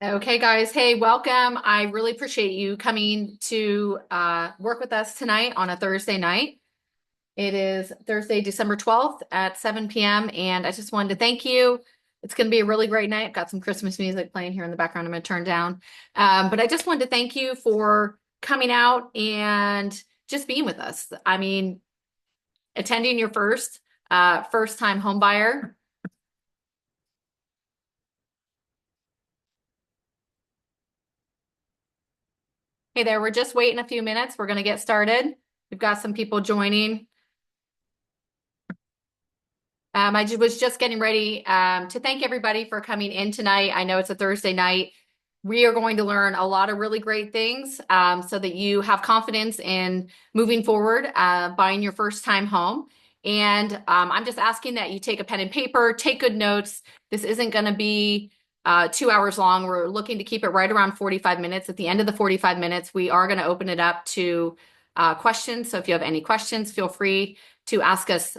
Okay, guys. Hey, welcome. I really appreciate you coming to work with us tonight on a Thursday night. It is Thursday, December 12th at 7 p.m. And I just wanted to thank you. It's going to be a really great night. I've got some Christmas music playing here in the background. I'm going to turn down. But I just wanted to thank you for coming out and just being with us. I mean, attending your first time home buyer. Hey there, we're just waiting a few minutes. We're going to get started. We've got some people joining. Was just getting ready to thank everybody for coming in tonight. I know it's a Thursday night. We are going to learn a lot of really great things so that you have confidence in moving forward, buying your first time home. And I'm just asking that you take a pen and paper, take good notes. This isn't going to be 2 hours long. We're looking to keep it right around 45 minutes. At the end of the 45 minutes, we are going to open it up to questions. So if you have any questions, feel free to ask us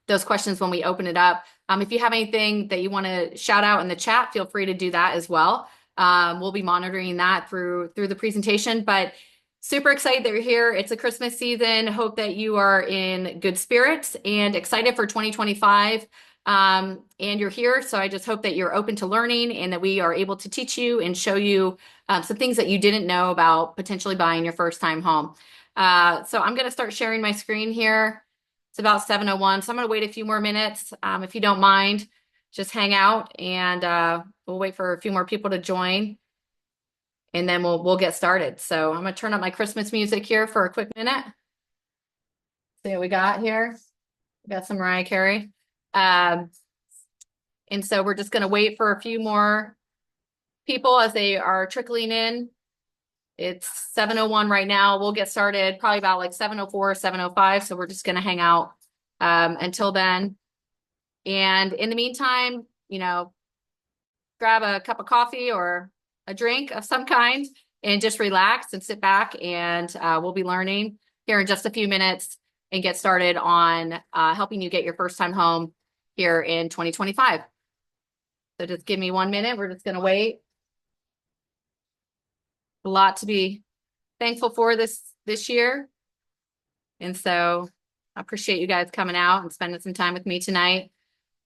those questions when we open it up. If you have anything that you want to shout out in the chat, feel free to do that as well. We'll be monitoring that through the presentation, but super excited that you're here. It's a Christmas season. Hope that you are in good spirits and excited for 2025. And you're here. So I just hope that you're open to learning and that we are able to teach you and show you some things that you didn't know about potentially buying your first time home. So I'm going to start sharing my screen here. It's about 7:01, so I'm going to wait a few more minutes. If you don't mind, just hang out and we'll wait for a few more people to join and then we'll get started. So I'm going to turn up my Christmas music here for a quick minute. See what we got here. We got some Mariah Carey. Um, and so we're just going to wait for a few more people as they are trickling in. It's 7:01 right now. We'll get started probably about like 7:04, 7:05. So we're just going to hang out until then. And in the meantime, grab a cup of coffee or a drink of some kind and just relax and sit back. And we'll be learning here in just a few minutes and get started on helping you get your first time home here in 2025. So just give me 1 minute. We're just going to wait. A lot to be thankful for this year. And so I appreciate you guys coming out and spending some time with me tonight.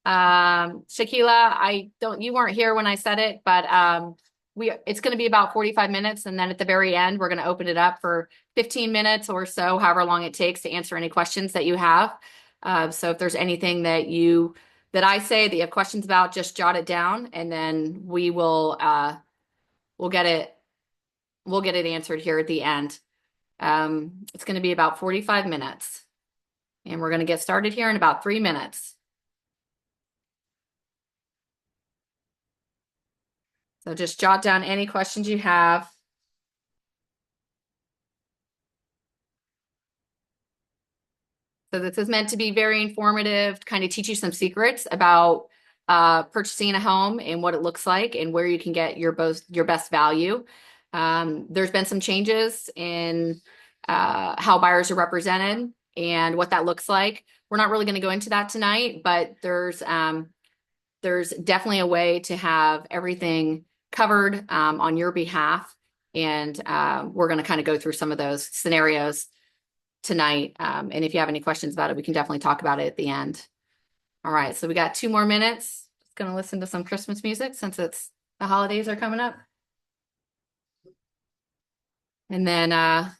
Shakila, you weren't here when I said it, but it's going to be about 45 minutes. And then at the very end, we're going to open it up for 15 minutes or so, however long it takes to answer any questions that you have. So if there's anything that I say that you have questions about, just jot it down and then we'll get it answered here at the end. It's going to be about 45 minutes and we're going to get started here in about 3 minutes. So just jot down any questions you have. So this is meant to be very informative, to kind of teach you some secrets about purchasing a home and what it looks like and where you can get your best value. There's been some changes in how buyers are represented and what that looks like. We're not really going to go into that tonight, but there's definitely a way to have everything covered on your behalf. And we're going to kind of go through some of those scenarios tonight. And if you have any questions about it, we can definitely talk about it at the end. All right, so we got 2 more minutes. Just going to listen to some Christmas music since the holidays are coming up. And then,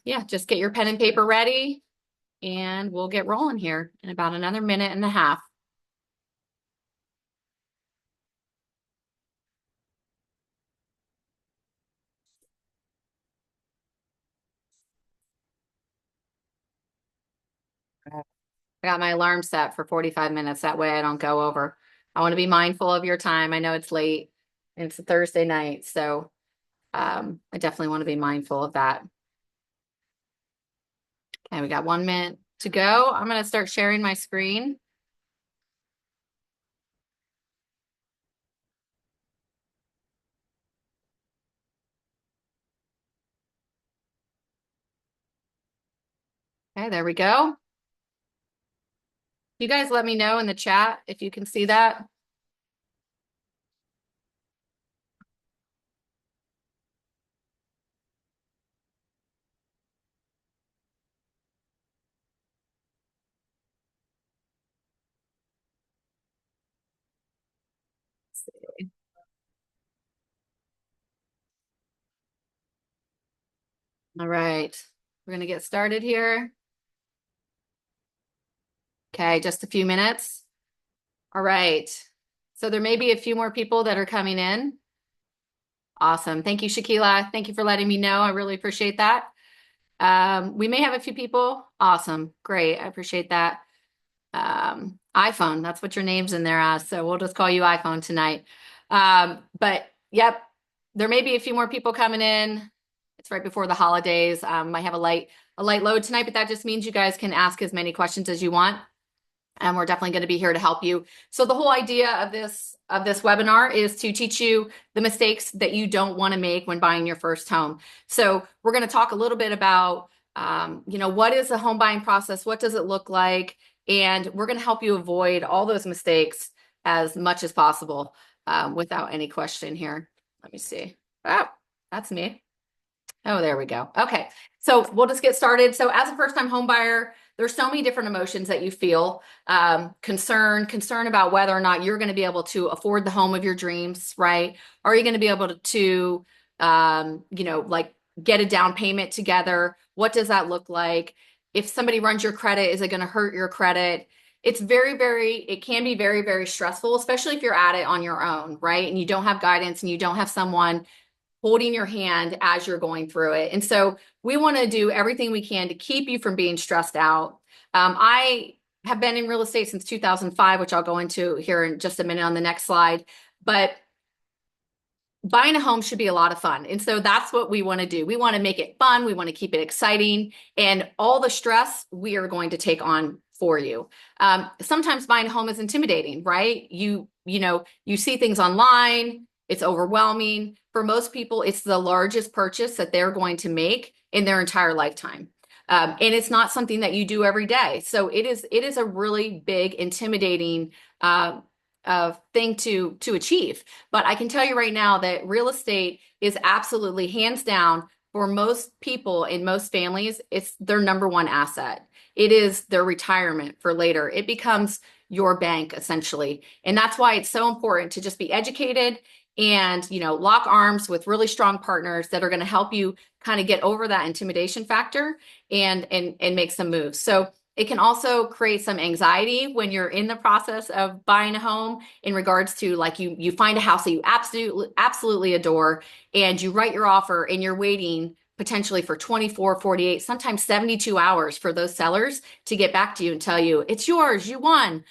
yeah, just get your pen and paper ready and we'll get rolling here in about another minute and a half. I got my alarm set for 45 minutes. That way I don't go over. I want to be mindful of your time. I know it's late and it's a Thursday night. So I definitely want to be mindful of that. Okay, we got 1 minute to go. I'm going to start sharing my screen. Okay, there we go. You guys let me know in the chat if you can see that. All right, we're gonna get started here. Okay, just a few minutes. All right. So there may be a few more people that are coming in. Awesome. Thank you, Shakila. Thank you for letting me know. I really appreciate that. We may have a few people. Awesome. Great. I appreciate that. iPhone, that's what your name's in there as. So we'll just call you iPhone tonight. But yep, there may be a few more people coming in. It's right before the holidays. I have a light load tonight, but that just means you guys can ask as many questions as you want. And we're definitely going to be here to help you. So the whole idea of this webinar is to teach you the mistakes that you don't want to make when buying your first home. So we're going to talk a little bit about, what is the home buying process? What does it look like? And we're going to help you avoid all those mistakes as much as possible without any question here. Let me see. Oh, that's me. Oh, there we go. Okay, so we'll just get started. So as a first-time home buyer, there's so many different emotions that you feel. Concern about whether or not you're going to be able to afford the home of your dreams, right? Are you going to be able to, like get a down payment together? What does that look like? If somebody runs your credit, is it going to hurt your credit? It's it can be very, very stressful, especially if you're at it on your own, right? And you don't have guidance and you don't have someone holding your hand as you're going through it. And so we want to do everything we can to keep you from being stressed out. I have been in real estate since 2005, which I'll go into here in just a minute on the next slide. But buying a home should be a lot of fun. And so that's what we want to do. We want to make it fun. We want to keep it exciting. And all the stress we are going to take on for you. Sometimes buying a home is intimidating, right? You see things online. It's overwhelming. For most people, it's the largest purchase that they're going to make in their entire lifetime. And it's not something that you do every day. So it is a really big, intimidating thing to achieve. But I can tell you right now that real estate is absolutely hands down for most people in most families, it's their number one asset. It is their retirement for later. It becomes your bank essentially. And that's why it's so important to just be educated and, lock arms with really strong partners that are going to help you kind of get over that intimidation factor and make some moves. So it can also create some anxiety when you're in the process of buying a home in regards to like you find a house that you absolutely adore and you write your offer and you're waiting potentially for 24, 48, sometimes 72 hours for those sellers to get back to you and tell you it's yours, you won.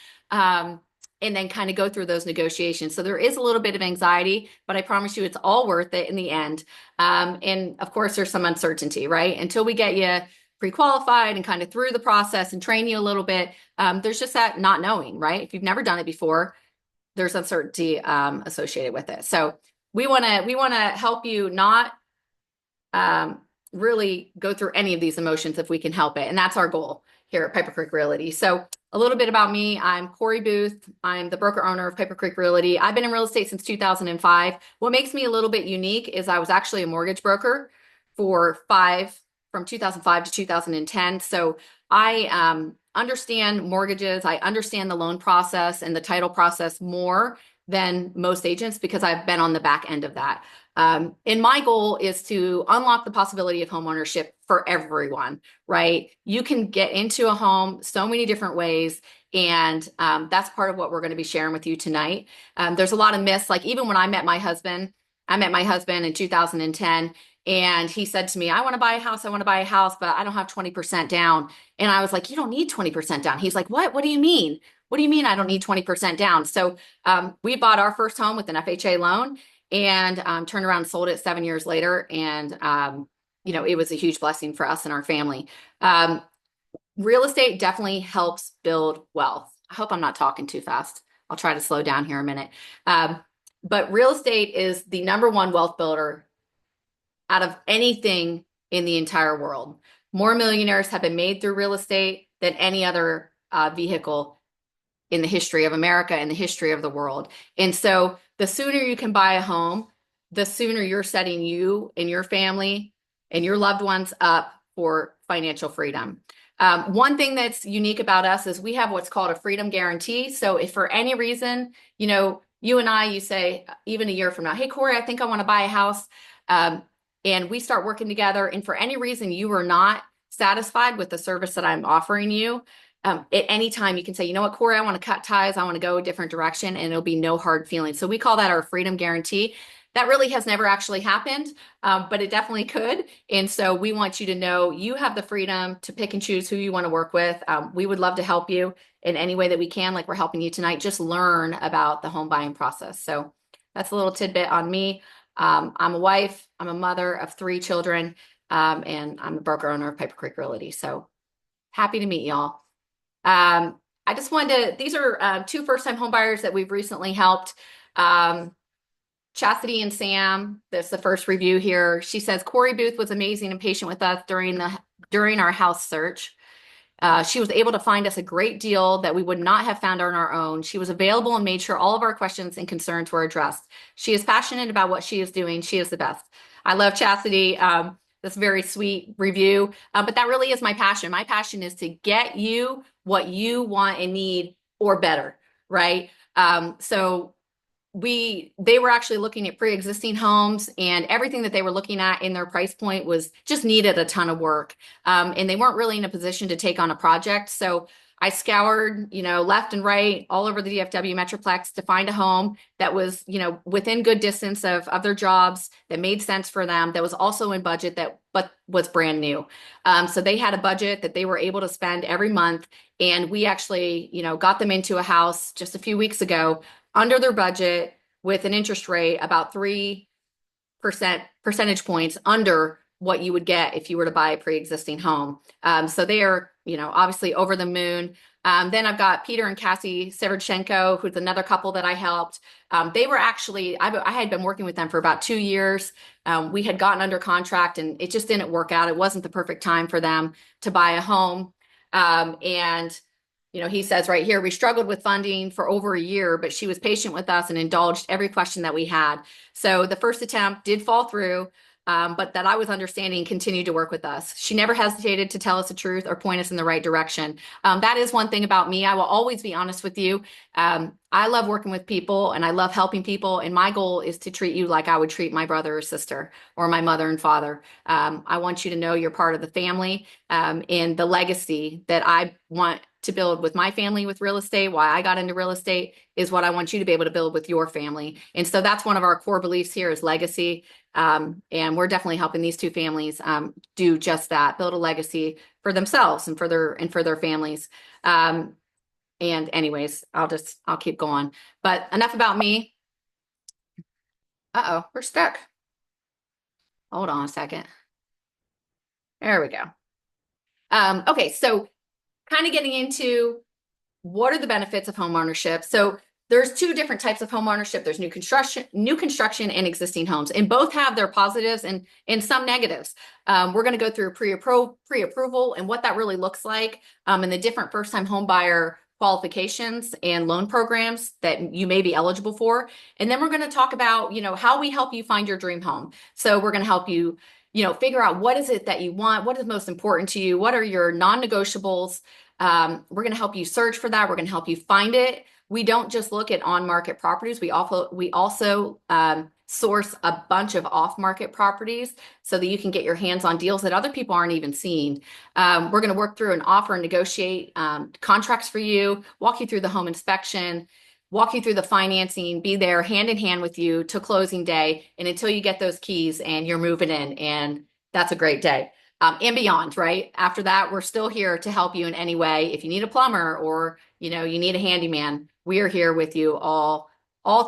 And then kind of go through those negotiations. So there is a little bit of anxiety, but I promise you it's all worth it in the end. And of course, there's some uncertainty, right? Until we get you pre-qualified and kind of through the process and train you a little bit, there's just that not knowing, right? If you've never done it before, there's uncertainty associated with it. So we want to help you not really go through any of these emotions if we can help it. And that's our goal here at Piper Creek Realty. So a little bit about me. I'm Corey Booth. I'm the broker owner of Piper Creek Realty. I've been in real estate since 2005. What makes me a little bit unique is I was actually a mortgage broker from 2005 to 2010. So I understand mortgages. I understand the loan process and the title process more than most agents because I've been on the back end of that. And my goal is to unlock the possibility of homeownership for everyone, right? You can get into a home so many different ways. And that's part of what we're going to be sharing with you tonight. There's a lot of myths. Like even when I met my husband in 2010, and he said to me, I want to buy a house, but I don't have 20% down. And I was like, you don't need 20% down. He's like, what? What do you mean? What do you mean I don't need 20% down? So we bought our first home with an FHA loan and turned around and sold it 7 years later. And, it was a huge blessing for us and our family. Real estate definitely helps build wealth. I hope I'm not talking too fast. I'll try to slow down here a minute. But real estate is the number one wealth builder out of anything in the entire world. More millionaires have been made through real estate than any other vehicle in the history of America and the history of the world. And so the sooner you can buy a home, the sooner you're setting you and your family and your loved ones up for financial freedom. One thing that's unique about us is we have what's called a freedom guarantee. So if for any reason, you and I, you say, even a year from now, hey, Corey, I think I want to buy a house. and we start working together, and for any reason you are not satisfied with the service that I'm offering you, at any time you can say, you know what, Corey, I want to cut ties. I want to go a different direction, and it'll be no hard feelings. So we call that our freedom guarantee. That really has never actually happened, but it definitely could. And so we want you to know you have the freedom to pick and choose who you want to work with. We would love to help you in any way that we can, like we're helping you tonight. Just learn about the home buying process. So that's a little tidbit on me. I'm a wife, I'm a mother of 3 children, and I'm the broker owner of Piper Creek Realty. So happy to meet y'all. I just wanted to, these are 2 first-time home buyers that we've recently helped. Chastity and Sam, that's the first review here. She says, Corey Booth was amazing and patient with us during our house search. She was able to find us a great deal that we would not have found on our own. She was available and made sure all of our questions and concerns were addressed. She is passionate about what she is doing. She is the best. I love Chastity. That's a very sweet review, but that really is my passion. My passion is to get you what you want and need or better, right? So they were actually looking at pre-existing homes, and everything that they were looking at in their price point was just needed a ton of work. And they weren't really in a position to take on a project. So I scoured, left and right all over the DFW Metroplex to find a home that was, within good distance of their jobs, that made sense for them, that was also in budget, but was brand new. So they had a budget that they were able to spend every month. And we actually, got them into a house just a few weeks ago under their budget with an interest rate about 3 percentage points under what you would get if you were to buy a pre-existing home. So they are, obviously over the moon. Then I've got Peter and Cassie Severchenko, who's another couple that I helped. They were actually, I had been working with them for about 2 years. We had gotten under contract and it just didn't work out. It wasn't the perfect time for them to buy a home. And he says right here, we struggled with funding for over a year, but she was patient with us and indulged every question that we had. So the first attempt did fall through, but that I was understanding continued to work with us. She never hesitated to tell us the truth or point us in the right direction. That is one thing about me. I will always be honest with you. I love working with people and I love helping people. And my goal is to treat you like I would treat my brother or sister or my mother and father. I want you to know you're part of the family, and the legacy that I want to build with my family with real estate, why I got into real estate, is what I want you to be able to build with your family. And so that's one of our core beliefs here is legacy. And we're definitely helping these 2 families do just that, build a legacy for themselves and for their families. And anyways, I'll keep going. But enough about me. Uh-oh, we're stuck. Hold on a second. There we go. Okay, so kind of getting into what are the benefits of home ownership. So there's 2 different types of home ownership. There's new construction and existing homes, and both have their positives and some negatives. We're going to go through pre-approval and what that really looks like, and the different first-time home buyer qualifications and loan programs that you may be eligible for. And then we're going to talk about, how we help you find your dream home. So we're going to help you, figure out what is it that you want, what is most important to you, what are your non-negotiables. We're going to help you search for that. We're going to help you find it. We don't just look at on-market properties. We also source a bunch of off-market properties so that you can get your hands on deals that other people aren't even seeing. We're going to work through and offer and negotiate contracts for you, walk you through the home inspection, walk you through the financing, be there hand in hand with you to closing day, and until you get those keys and you're moving in, and that's a great day. And beyond, right? After that, we're still here to help you in any way. If you need a plumber or, you need a handyman, we are here with you all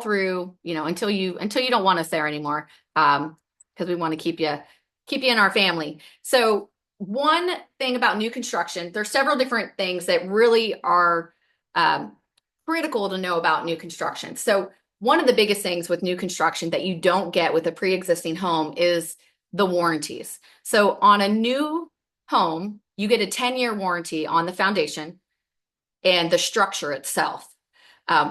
through, until you don't want us there anymore. Because we want to keep you in our family. So one thing about new construction, there's several different things that really are critical to know about new construction. So one of the biggest things with new construction that you don't get with a pre-existing home is the warranties. So on a new home, you get a 10-year warranty on the foundation and the structure itself,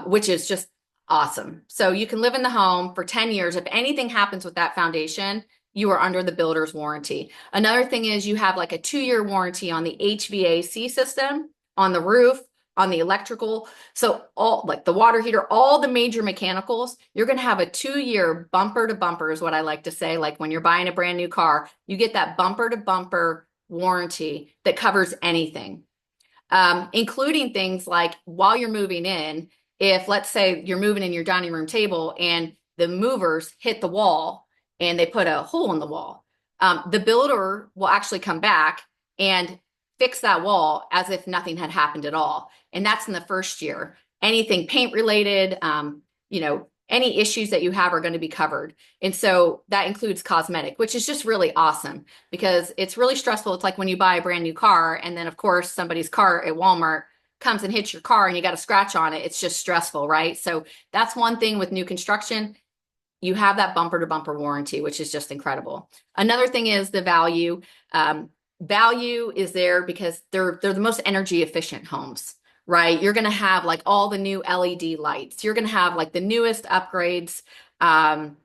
which is just awesome. So you can live in the home for 10 years. If anything happens with that foundation, you are under the builder's warranty. Another thing is you have like a 2-year warranty on the HVAC system, on the roof, on the electrical. So all like the water heater, all the major mechanicals, you're going to have a 2-year bumper to bumper is what I like to say. Like when you're buying a brand new car, you get that bumper to bumper warranty that covers anything, including things like while you're moving in, if let's say you're moving in your dining room table and the movers hit the wall and they put a hole in the wall, the builder will actually come back and fix that wall as if nothing had happened at all. And that's in the first year. Anything paint related, any issues that you have are going to be covered. And so that includes cosmetic, which is just really awesome because it's really stressful. It's like when you buy a brand new car and then of course somebody's car at Walmart comes and hits your car and you got a scratch on it. It's just stressful, right? So that's one thing with new construction. You have that bumper to bumper warranty, which is just incredible. Another thing is the value. Value is there because they're the most energy efficient homes, right? You're going to have like all the new LED lights. You're going to have like the newest upgrades and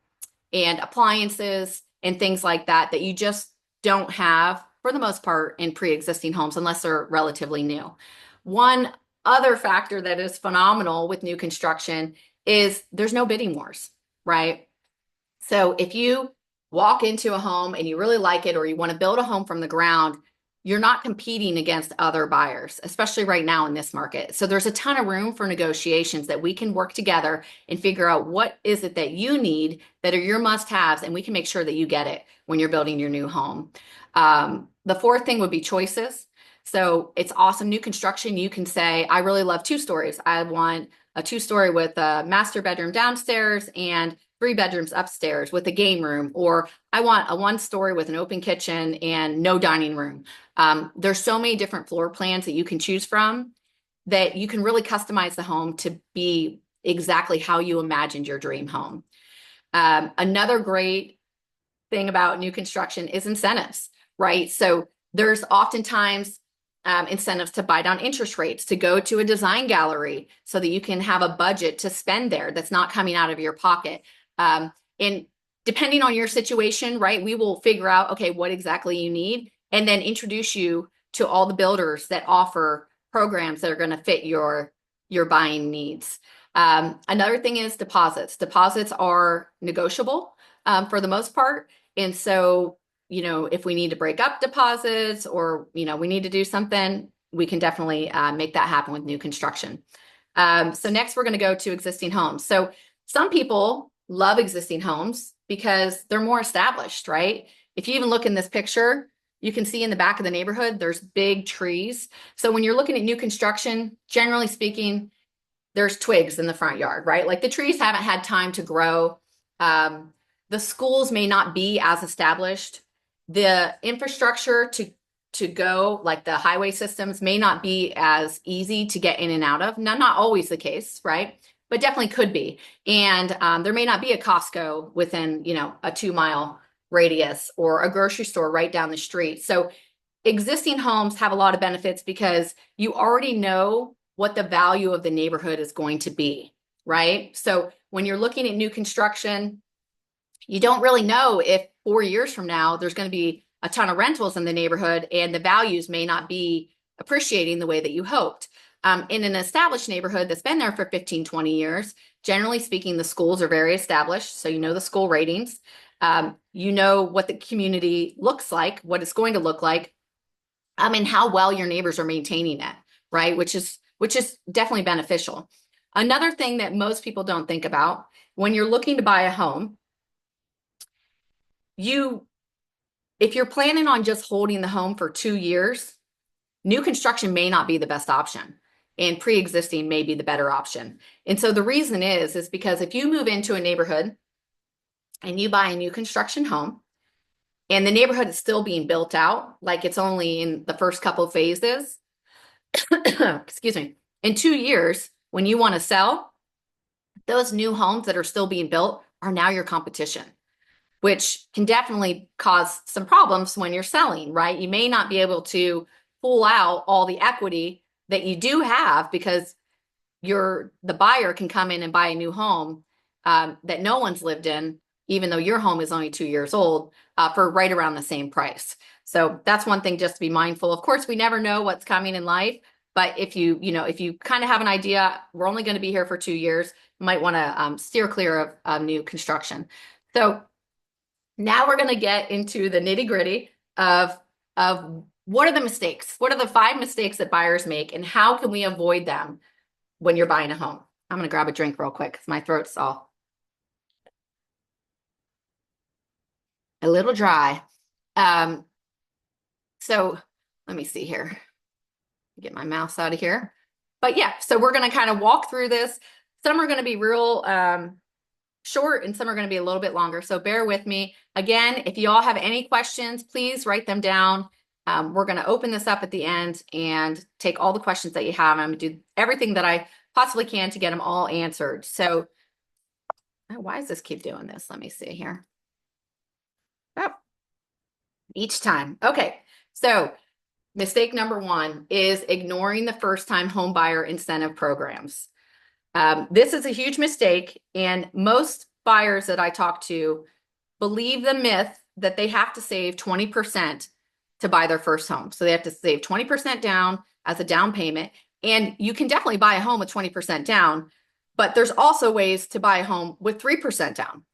appliances and things like that you just don't have for the most part in pre-existing homes unless they're relatively new. One other factor that is phenomenal with new construction is there's no bidding wars, right? So if you walk into a home and you really like it or you want to build a home from the ground, you're not competing against other buyers, especially right now in this market. So there's a ton of room for negotiations that we can work together and figure out what is it that you need that are your must-haves, and we can make sure that you get it when you're building your new home. The fourth thing would be choices. So it's awesome. New construction, you can say, I really love 2 stories. I want a 2-story with a master bedroom downstairs and 3 bedrooms upstairs with a game room, or I want a 1-story with an open kitchen and no dining room. There's so many different floor plans that you can choose from that you can really customize the home to be exactly how you imagined your dream home. Another great thing about new construction is incentives, right? So there's oftentimes incentives to buy down interest rates, to go to a design gallery so that you can have a budget to spend there that's not coming out of your pocket. And depending on your situation, right, we will figure out, okay, what exactly you need, and then introduce you to all the builders that offer programs that are going to fit your buying needs. Another thing is deposits. Deposits are negotiable for the most part. And so, if we need to break up deposits or, we need to do something, we can definitely make that happen with new construction. So next we're going to go to existing homes. So some people love existing homes because they're more established, right? If you even look in this picture, you can see in the back of the neighborhood, there's big trees. So when you're looking at new construction, generally speaking, there's twigs in the front yard, right? Like the trees haven't had time to grow. The schools may not be as established. The infrastructure to go, like the highway systems, may not be as easy to get in and out of. Now, not always the case, right? But definitely could be. And there may not be a Costco within, a 2-mile radius or a grocery store right down the street. So existing homes have a lot of benefits because you already know what the value of the neighborhood is going to be, right? So when you're looking at new construction, you don't really know if 4 years from now, there's going to be a ton of rentals in the neighborhood and the values may not be appreciating the way that you hoped. In an established neighborhood that's been there for 15, 20 years, generally speaking, the schools are very established. So you know the school ratings, you know what the community looks like, what it's going to look like, and how well your neighbors are maintaining it, right? Which is definitely beneficial. Another thing that most people don't think about when you're looking to buy a home, if you're planning on just holding the home for 2 years, new construction may not be the best option, and pre-existing may be the better option. And so the reason is because if you move into a neighborhood and you buy a new construction home and the neighborhood is still being built out, like it's only in the first couple of phases, excuse me, in 2 years, when you want to sell, those new homes that are still being built are now your competition, which can definitely cause some problems when you're selling, right? You may not be able to pull out all the equity that you do have because the buyer can come in and buy a new home that no one's lived in, even though your home is only 2 years old, for right around the same price. So that's one thing just to be mindful. Of course, we never know what's coming in life, But if you, if you kind of have an idea, we're only going to be here for 2 years, you might want to steer clear of new construction. So now we're going to get into the nitty gritty of what are the mistakes? What are the 5 mistakes that buyers make, and how can we avoid them when you're buying a home? I'm going to grab a drink real quick because my throat's all a little dry. So let me see here. Get my mouse out of here. But yeah, so we're going to kind of walk through this. Some are going to be real short and some are going to be a little bit longer. So bear with me. Again, if you all have any questions, please write them down. We're going to open this up at the end and take all the questions that you have. I'm going to do everything that I possibly can to get them all answered. So why does this keep doing this? Let me see here. Oh, each time. Okay. So mistake number 1 is ignoring the first-time home buyer incentive programs. This is a huge mistake, and most buyers that I talk to believe the myth that they have to save 20% to buy their first home. So they have to save 20% down as a down payment, and you can definitely buy a home with 20% down, but there's also ways to buy a home with 3% down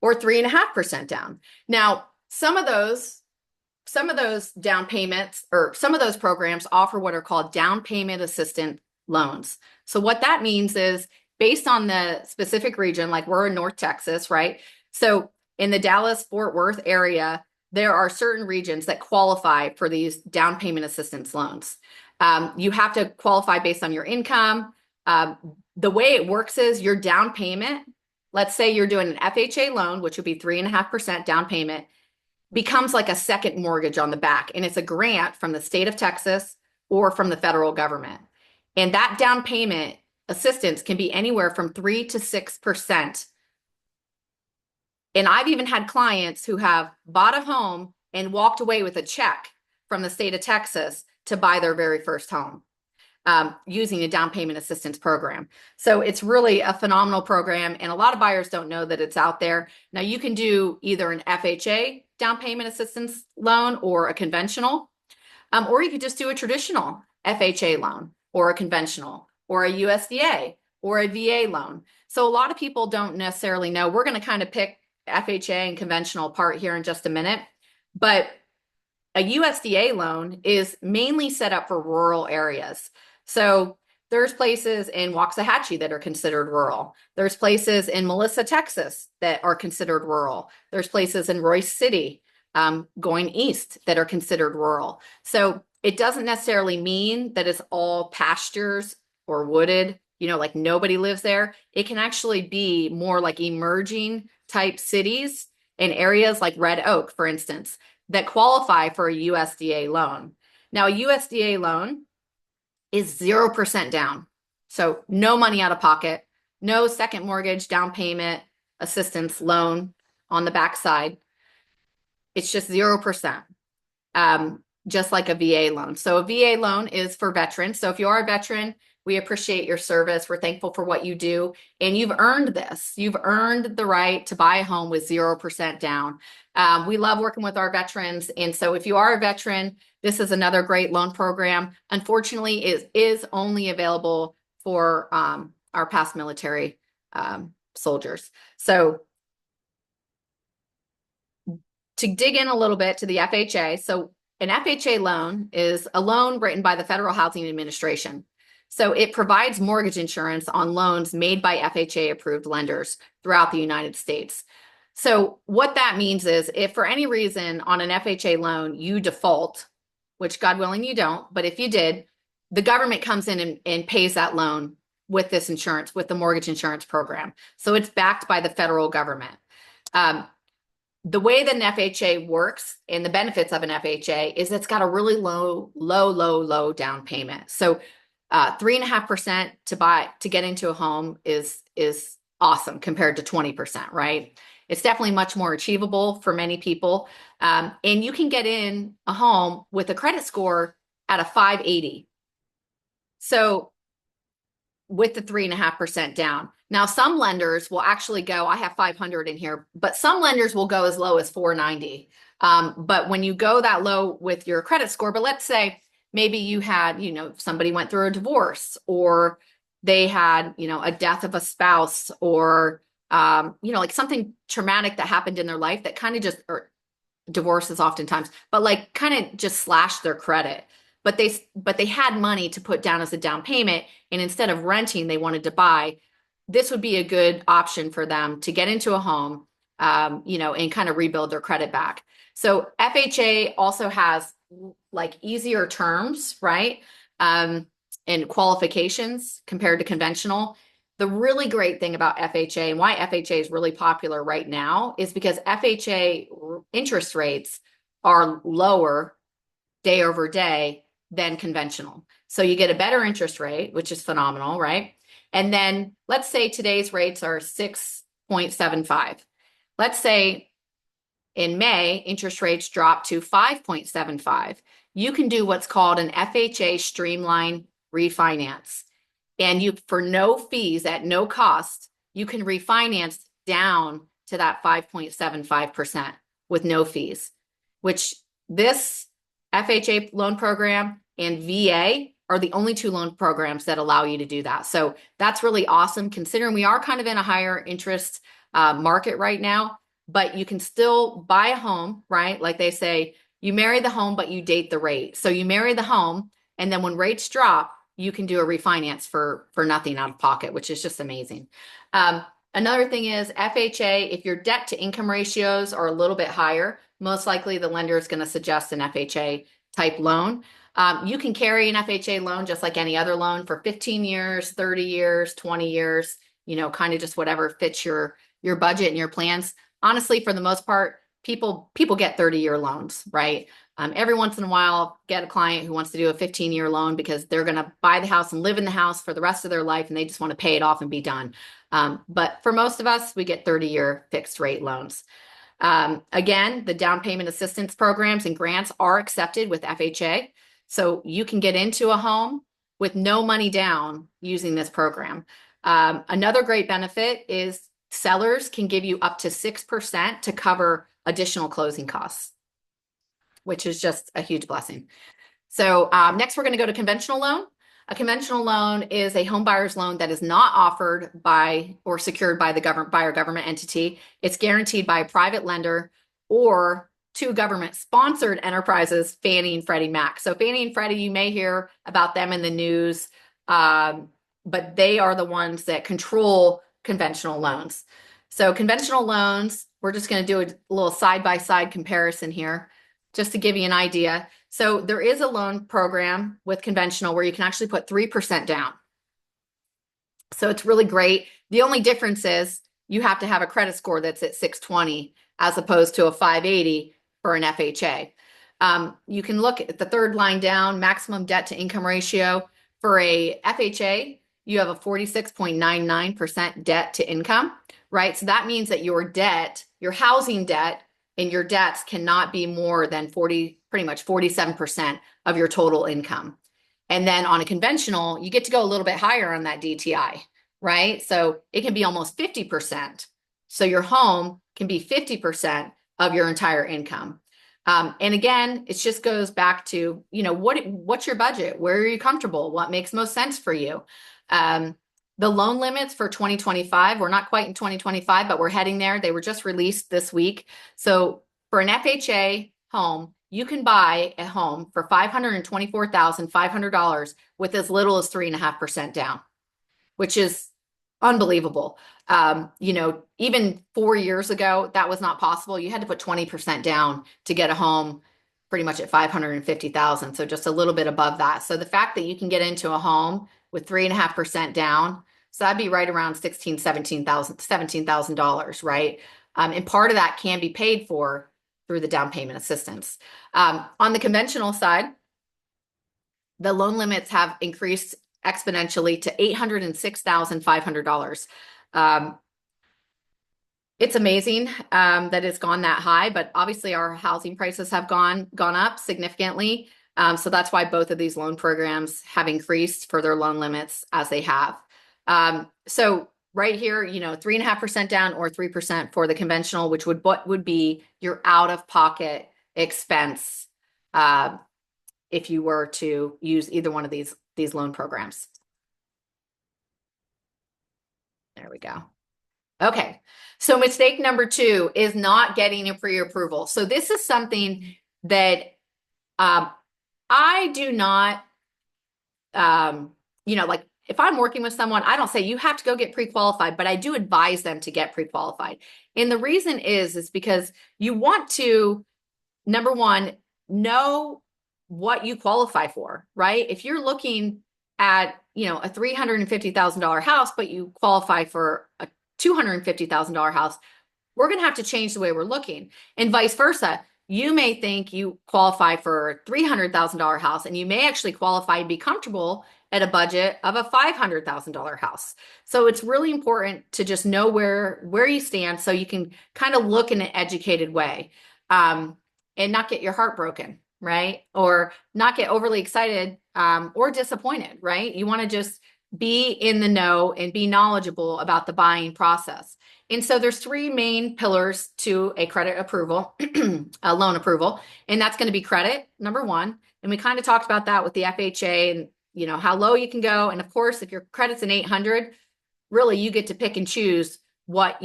or 3.5% down. Now, some of those down payments or some of those programs offer what are called down payment assistance loans. So what that means is based on the specific region, like we're in North Texas, right? So in the Dallas-Fort Worth area, there are certain regions that qualify for these down payment assistance loans. You have to qualify based on your income. The way it works is your down payment, let's say you're doing an FHA loan, which would be 3.5% down payment, becomes like a second mortgage on the back. And it's a grant from the state of Texas or from the federal government. And that down payment assistance can be anywhere from 3 to 6%. And I've even had clients who have bought a home and walked away with a check from the state of Texas to buy their very first home using a down payment assistance program. So it's really a phenomenal program. And a lot of buyers don't know that it's out there. Now you can do either an FHA down payment assistance loan or a conventional, or you could just do a traditional FHA loan or a conventional or a USDA or a VA loan. So a lot of people don't necessarily know. We're going to kind of pick FHA and conventional apart here in just a minute, but a USDA loan is mainly set up for rural areas. So there's places in Waxahachie that are considered rural. There's places in Melissa, Texas that are considered rural. There's places in Royce City going east that are considered rural. So it doesn't necessarily mean that it's all pastures or wooded, like nobody lives there. It can actually be more like emerging type cities in areas like Red Oak, for instance, that qualify for a USDA loan. Now, a USDA loan is 0% down. So no money out of pocket, no second mortgage, down payment, assistance loan on the backside. It's just 0%, just like a VA loan. So a VA loan is for veterans. So if you are a veteran, we appreciate your service. We're thankful for what you do. And you've earned this. You've earned the right to buy a home with 0% down. We love working with our veterans. And so if you are a veteran, this is another great loan program. Unfortunately, it is only available for our past military soldiers. So to dig in a little bit to the FHA, so an FHA loan is a loan written by the Federal Housing Administration. So it provides mortgage insurance on loans made by FHA approved lenders throughout the United States. So what that means is if for any reason on an FHA loan you default, which God willing you don't, but if you did, the government comes in and pays that loan with this insurance, with the mortgage insurance program. So it's backed by the federal government. The way that an FHA works and the benefits of an FHA is it's got a really low down payment. So 3.5% to get into a home is awesome compared to 20%, right? It's definitely much more achievable for many people. And you can get in a home with a credit score at a 580. So with the 3.5% down. Now, some lenders will actually go, I have 500 in here, but some lenders will go as low as 490. But when you go that low with your credit score, but let's say maybe you had, somebody went through a divorce, or they had, a death of a spouse, or, like something traumatic that happened in their life that kind of just, or divorces oftentimes, but like kind of just slashed their credit. But they had money to put down as a down payment, and instead of renting, they wanted to buy. This would be a good option for them to get into a home, and kind of rebuild their credit back. So FHA also has like easier terms, right? And qualifications compared to conventional. The really great thing about FHA, and why FHA is really popular right now, is because FHA interest rates are lower day over day than conventional. So you get a better interest rate, which is phenomenal, right? And then let's say today's rates are 6.75. Let's say in May, interest rates drop to 5.75. You can do what's called an FHA streamline refinance. And for no fees, at no cost, you can refinance down to that 5.75% with no fees, which this FHA loan program and VA are the only two loan programs that allow you to do that. So that's really awesome, considering we are kind of in a higher interest market right now, but you can still buy a home, right? Like they say, you marry the home, but you date the rate. So you marry the home, and then when rates drop, you can do a refinance for nothing out of pocket, which is just amazing. Another thing is FHA, if your debt to income ratios are a little bit higher, most likely the lender is going to suggest an FHA type loan. You can carry an FHA loan just like any other loan for 15 years, 30 years, 20 years, kind of just whatever fits your budget and your plans. Honestly, for the most part, people get 30-year loans, right? Every once in a while, get a client who wants to do a 15-year loan because they're going to buy the house and live in the house for the rest of their life, and they just want to pay it off and be done. But for most of us, we get 30-year fixed rate loans. Again, the down payment assistance programs and grants are accepted with FHA. So you can get into a home with no money down using this program. Another great benefit is sellers can give you up to 6% to cover additional closing costs, which is just a huge blessing. So next, we're going to go to conventional loan. A conventional loan is a home buyer's loan that is not offered by or secured by the government entity. It's guaranteed by a private lender or two government-sponsored enterprises, Fannie and Freddie Mac. So Fannie and Freddie, you may hear about them in the news, but they are the ones that control conventional loans. So conventional loans, we're just going to do a little side-by-side comparison here, just to give you an idea. So there is a loan program with conventional where you can actually put 3% down. So it's really great. The only difference is you have to have a credit score that's at 620 as opposed to a 580 for an FHA. You can look at the third line down, maximum debt to income ratio. For a FHA, you have a 46.99% debt to income, right? So that means that your debt, your housing debt, and your debts cannot be more than pretty much 47% of your total income. And then on a conventional, you get to go a little bit higher on that DTI, right? So it can be almost 50%. So your home can be 50% of your entire income. And again, it just goes back to, what's your budget? Where are you comfortable? What makes most sense for you? The loan limits for 2025, we're not quite in 2025, but we're heading there. They were just released this week. So for an FHA home, you can buy a home for $524,500 with as little as 3.5% down, which is unbelievable. Even 4 years ago, that was not possible. You had to put 20% down to get a home pretty much at $550,000. So just a little bit above that. So the fact that you can get into a home with 3.5% down, so that'd be right around $17,000, right? And part of that can be paid for through the down payment assistance. On the conventional side, the loan limits have increased exponentially to $806,500. It's amazing that it's gone that high, but obviously our housing prices have gone up significantly. So that's why both of these loan programs have increased for their loan limits as they have. So right here, 3.5% down or 3% for the conventional, which would be your out-of-pocket expense if you were to use either one of these loan programs. There we go. Okay. So mistake number 2 is not getting a pre-approval. So this is something that I do not, like if I'm working with someone, I don't say you have to go get pre-qualified, but I do advise them to get pre-qualified. And the reason is because you want to, number one, know what you qualify for, right? If you're looking at, a $350,000 house, but you qualify for a $250,000 house, we're going to have to change the way we're looking, and vice versa. You may think you qualify for a $300,000 house, and you may actually qualify and be comfortable at a budget of a $500,000 house. So it's really important to just know where you stand, so you can kind of look in an educated way, and not get your heart broken, right? Or not get overly excited, or disappointed, right? You want to just be in the know and be knowledgeable about the buying process. And so there's 3 main pillars to a credit approval, a loan approval, and that's going to be credit, number 1. And we kind of talked about that with the FHA and, how low you can go. And of course, if your credit's an 800, really you get to pick and choose what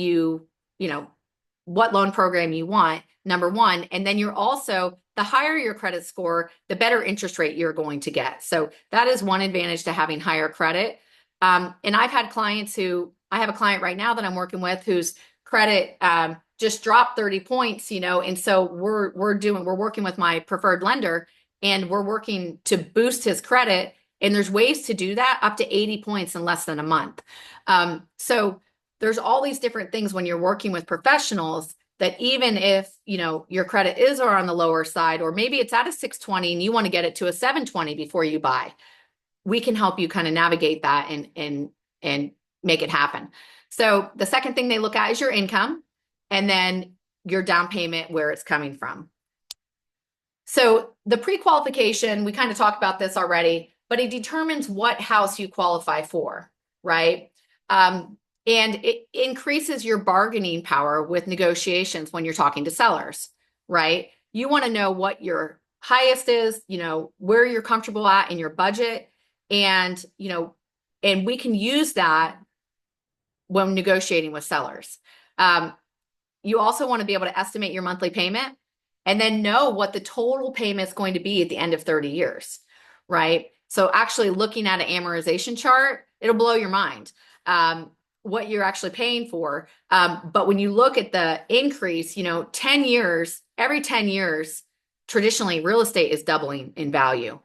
what loan program you want, number 1. And then you're also, the higher your credit score, the better interest rate you're going to get. So that is one advantage to having higher credit. And I've had clients I have a client right now that I'm working with whose credit just dropped 30 points, and so we're working with my preferred lender, and we're working to boost his credit. And there's ways to do that up to 80 points in less than a month. So there's all these different things when you're working with professionals, that even if, your credit is on the lower side, or maybe it's at a 620 and you want to get it to a 720 before you buy, we can help you kind of navigate that and make it happen. So the second thing they look at is your income, and then your down payment, where it's coming from. So the pre-qualification, we kind of talked about this already, but it determines what house you qualify for, right? And it increases your bargaining power with negotiations when you're talking to sellers, right? You want to know what your highest is, where you're comfortable at in your budget. And, and we can use that when negotiating with sellers. You also want to be able to estimate your monthly payment, and then know what the total payment is going to be at the end of 30 years, right? So actually looking at an amortization chart, it'll blow your mind, what you're actually paying for. But when you look at the increase, 10 years, every 10 years, traditionally real estate is doubling in value.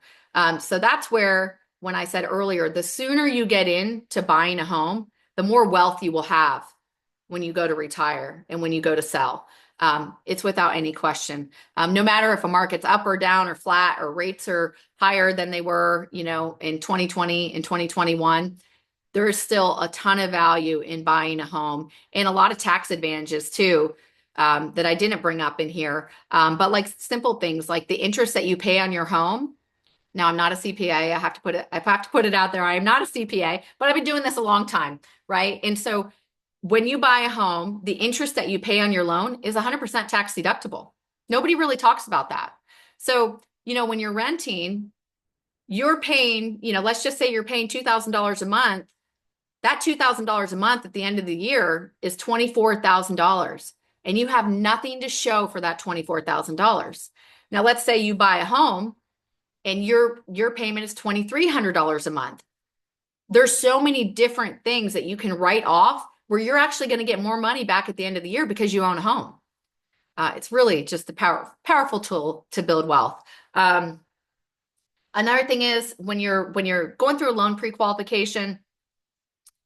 So that's where, when I said earlier, the sooner you get into buying a home, the more wealth you will have when you go to retire and when you go to sell. It's without any question. No matter if a market's up or down or flat, or rates are higher than they were, in 2020 and 2021, there is still a ton of value in buying a home, and a lot of tax advantages too, that I didn't bring up in here. But like simple things like the interest that you pay on your home. Now, I'm not a CPA. I have to put it out there. I am not a CPA, but I've been doing this a long time, right? And so when you buy a home, the interest that you pay on your loan is 100% tax deductible. Nobody really talks about that. So, when you're renting, you're paying, let's just say you're paying $2,000 a month. That $2,000 a month at the end of the year is $24,000, and you have nothing to show for that $24,000. Now, let's say you buy a home and your payment is $2,300 a month. There's so many different things that you can write off where you're actually going to get more money back at the end of the year because you own a home. It's really just a powerful tool to build wealth. Another thing is when you're going through a loan pre-qualification,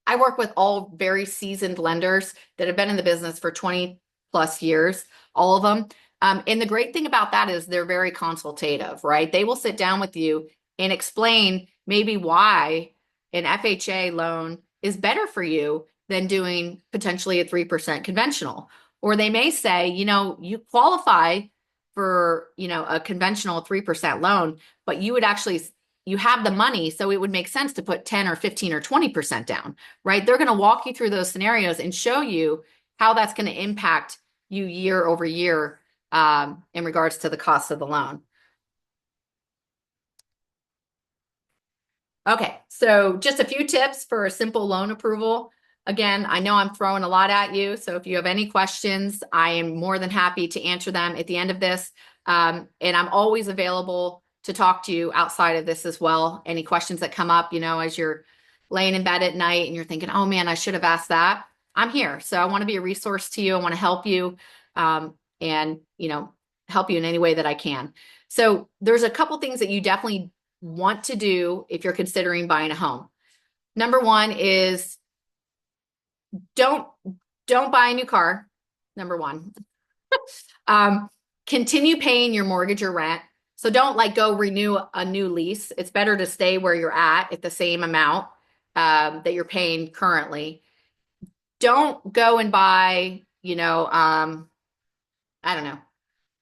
I work with all very seasoned lenders that have been in the business for 20 plus years, all of them. And the great thing about that is they're very consultative, right? They will sit down with you and explain maybe why an FHA loan is better for you than doing potentially a 3% conventional. Or they may say, you qualify for, a conventional 3% loan, but you have the money, so it would make sense to put 10 or 15 or 20% down, right? They're going to walk you through those scenarios and show you how that's going to impact you year over year, in regards to the cost of the loan. Okay, so just a few tips for a simple loan approval. Again, I know I'm throwing a lot at you, so if you have any questions, I am more than happy to answer them at the end of this. And I'm always available to talk to you outside of this as well. Any questions that come up, as you're laying in bed at night and you're thinking, oh man, I should have asked that. I'm here. So I want to be a resource to you. I want to help you, and, help you in any way that I can. So there's a couple things that you definitely want to do if you're considering buying a home. Number one is don't buy a new car. Number one. um, Continue paying your mortgage or rent. So don't like go renew a new lease. It's better to stay where you're at the same amount that you're paying currently. Don't go and buy, I don't know,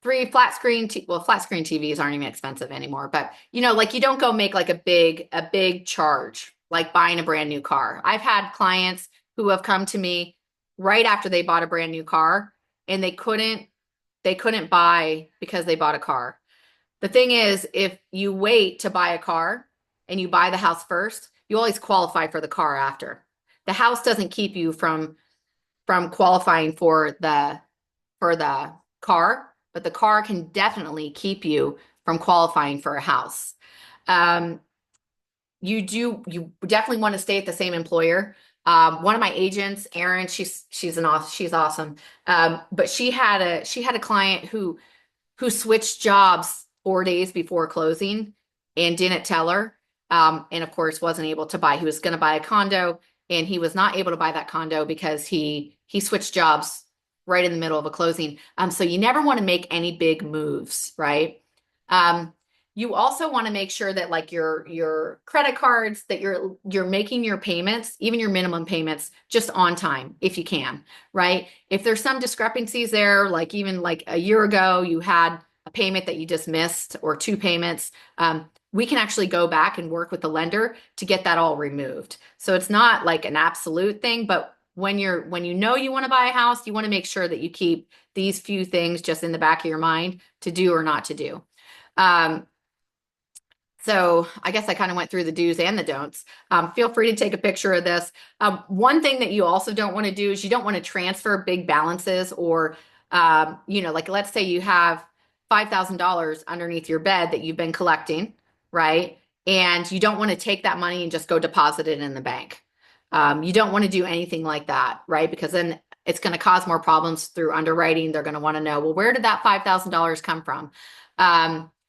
three flat screen flat screen TVs aren't even expensive anymore, but like you don't go make like a big charge like buying a brand new car. I've had clients who have come to me right after they bought a brand new car and they couldn't buy because they bought a car. The thing is, if you wait to buy a car and you buy the house first, you always qualify for the car after. The house doesn't keep you from qualifying for the car, but the car can definitely keep you from qualifying for a house. Um, you definitely want to stay at the same employer. One of my agents, Erin, she's awesome. But she had a client who switched jobs 4 days before closing and didn't tell her. And of course wasn't able to buy. He was going to buy a condo and he was not able to buy that condo because he switched jobs right in the middle of a closing. So you never want to make any big moves, right? Um, you also want to make sure that like your credit cards that you're making your payments, even your minimum payments, just on time if you can, right? If there's some discrepancies there, like even like a year ago you had a payment that you just missed or two payments, we can actually go back and work with the lender to get that all removed. So it's not like an absolute thing, but when you want to buy a house, you want to make sure that you keep these few things just in the back of your mind to do or not to do. Um, so I guess I kind of went through the do's and the don'ts. Feel free to take a picture of this. One thing that you also don't want to do is you don't want to transfer big balances or, like let's say you have $5,000 underneath your bed that you've been collecting, right? And you don't want to take that money and just go deposit it in the bank. You don't want to do anything like that, right? Because then it's going to cause more problems through underwriting. They're going to want to know, well, where did that $5,000 come from?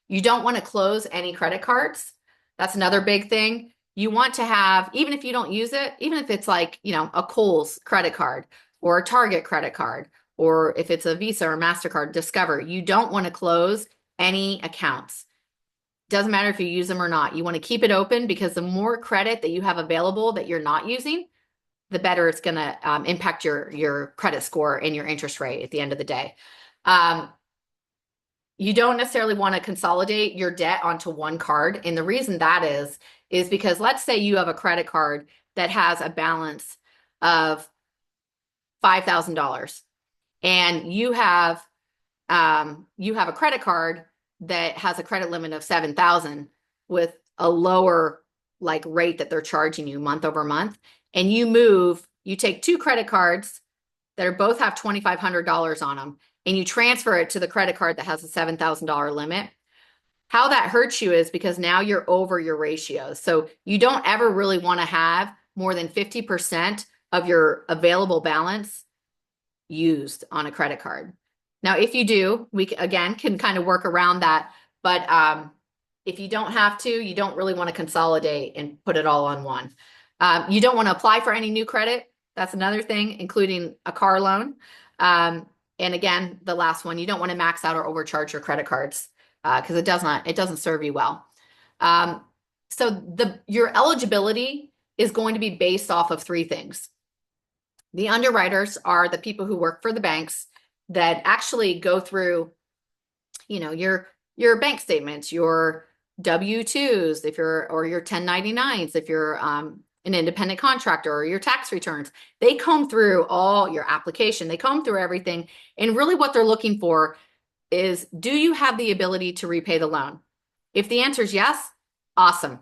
You don't want to close any credit cards. That's another big thing. You want to have, even if you don't use it, even if it's like, a Kohl's credit card or a Target credit card, or if it's a Visa or MasterCard, Discover, you don't want to close any accounts. Doesn't matter if you use them or not. You want to keep it open because the more credit that you have available that you're not using, the better it's going to impact your credit score and your interest rate at the end of the day. You don't necessarily want to consolidate your debt onto one card. And the reason that is because let's say you have a credit card that has a balance of $5,000 and you have a credit card that has a credit limit of 7,000 with a lower like rate that they're charging you month over month. And you take two credit cards that are both have $2,500 on them and you transfer it to the credit card that has a $7,000 limit. How that hurts you is because now you're over your ratios. So you don't ever really want to have more than 50% of your available balance used on a credit card. Now, if you do, we again can kind of work around that. But if you don't have to, you don't really want to consolidate and put it all on one. You don't want to apply for any new credit. That's another thing, including a car loan. And again, the last one, you don't want to max out or overcharge your credit cards because it doesn't serve you well. So your eligibility is going to be based off of three things. The underwriters are the people who work for the banks that actually go through, your bank statements, your W-2s, or your 1099s, if you're an independent contractor, or your tax returns. They comb through all your application. They comb through everything. And really what they're looking for is, do you have the ability to repay the loan? If the answer is yes, awesome.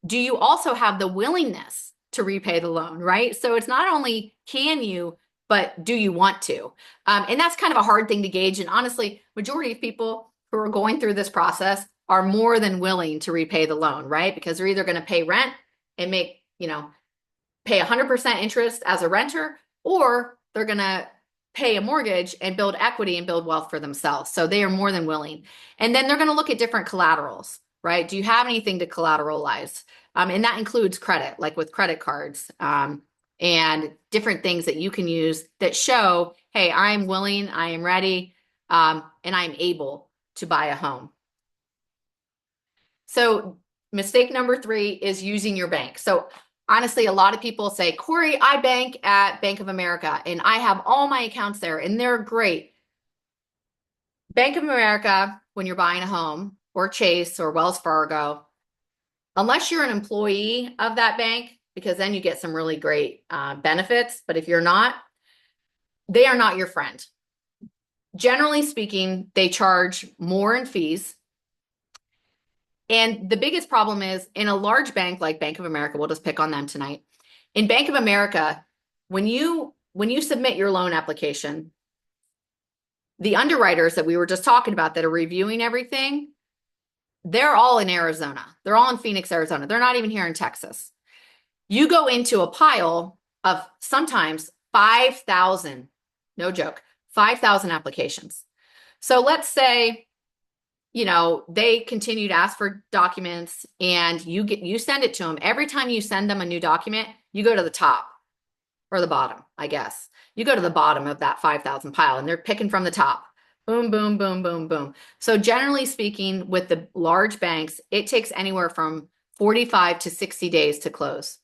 do you also have the willingness to repay the loan, right? So it's not only can you, but do you want to? And that's kind of a hard thing to gauge. And honestly, majority of people who are going through this process are more than willing to repay the loan, right? Because they're either going to pay rent and make, pay 100% interest as a renter, or they're going to pay a mortgage and build equity and build wealth for themselves. So they are more than willing. And then they're going to look at different collaterals, right? Do you have anything to collateralize? And that includes credit, like with credit cards, and different things that you can use that show, hey, I'm willing, I am ready, and I'm able to buy a home. So mistake number 3 is using your bank. So honestly, a lot of people say, Corey, I bank at Bank of America and I have all my accounts there and they're great. Bank of America, when you're buying a home, or Chase or Wells Fargo, unless you're an employee of that bank, because then you get some really great benefits. But if you're not, they are not your friend. Generally speaking, they charge more in fees. And the biggest problem is in a large bank like Bank of America, we'll just pick on them tonight. In Bank of America, when you submit your loan application, the underwriters that we were just talking about that are reviewing everything, they're all in Arizona. They're all in Phoenix, Arizona. They're not even here in Texas. You go into a pile of sometimes 5,000, no joke, 5,000 applications. So let's say, they continue to ask for documents and you send it to them. Every time you send them a new document, you go to the top or the bottom, I guess. You go to the bottom of that 5,000 pile and they're picking from the top. Boom, boom, boom, boom, boom. So generally speaking, with the large banks, it takes anywhere from 45 to 60 days to close.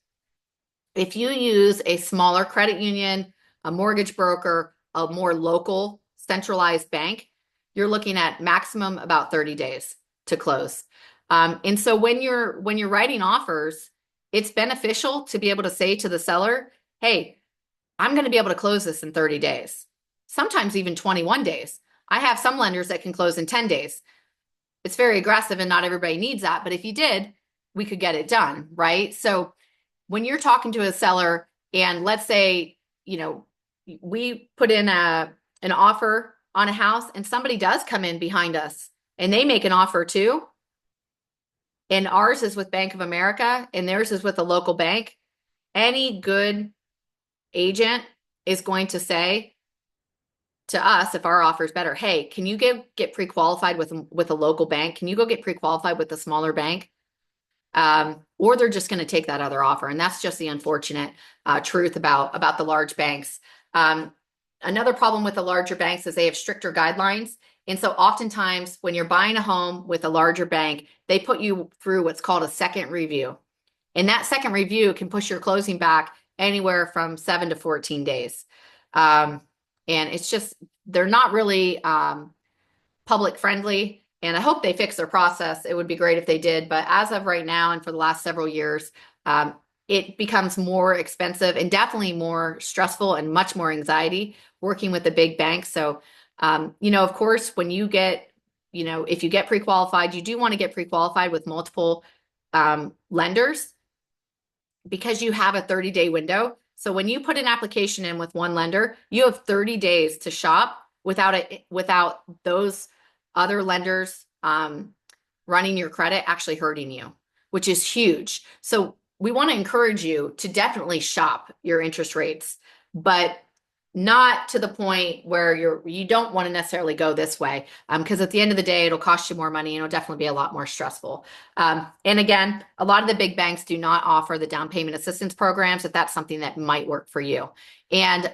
If you use a smaller credit union, a mortgage broker, a more local centralized bank, you're looking at maximum about 30 days to close. And so when you're writing offers, it's beneficial to be able to say to the seller, hey, I'm going to be able to close this in 30 days, sometimes even 21 days. I have some lenders that can close in 10 days. It's very aggressive and not everybody needs that. But if you did, we could get it done, right? So when you're talking to a seller and let's say, we put in an offer on a house and somebody does come in behind us and they make an offer too, and ours is with Bank of America and theirs is with a local bank, any good agent is going to say to us, if our offer is better, hey, can you get pre-qualified with a local bank? Can you go get pre-qualified with a smaller bank? Or they're just going to take that other offer. And that's just the unfortunate truth about the large banks. Another problem with the larger banks is they have stricter guidelines. And so oftentimes when you're buying a home with a larger bank, they put you through what's called a second review. And that second review can push your closing back anywhere from 7 to 14 days. And it's just, they're not really public friendly. And I hope they fix their process. It would be great if they did. But as of right now and for the last several years, it becomes more expensive and definitely more stressful and much more anxiety working with the big banks. So, of course, when you get, if you get pre-qualified, you do want to get pre-qualified with multiple lenders because you have a 30-day window. So when you put an application in with one lender, you have 30 days to shop without those other lenders running your credit actually hurting you, which is huge. So we want to encourage you to definitely shop your interest rates, but not to the point where you don't want to necessarily go this way, because at the end of the day, it'll cost you more money and it'll definitely be a lot more stressful. And again, a lot of the big banks do not offer the down payment assistance programs, if that's something that might work for you. And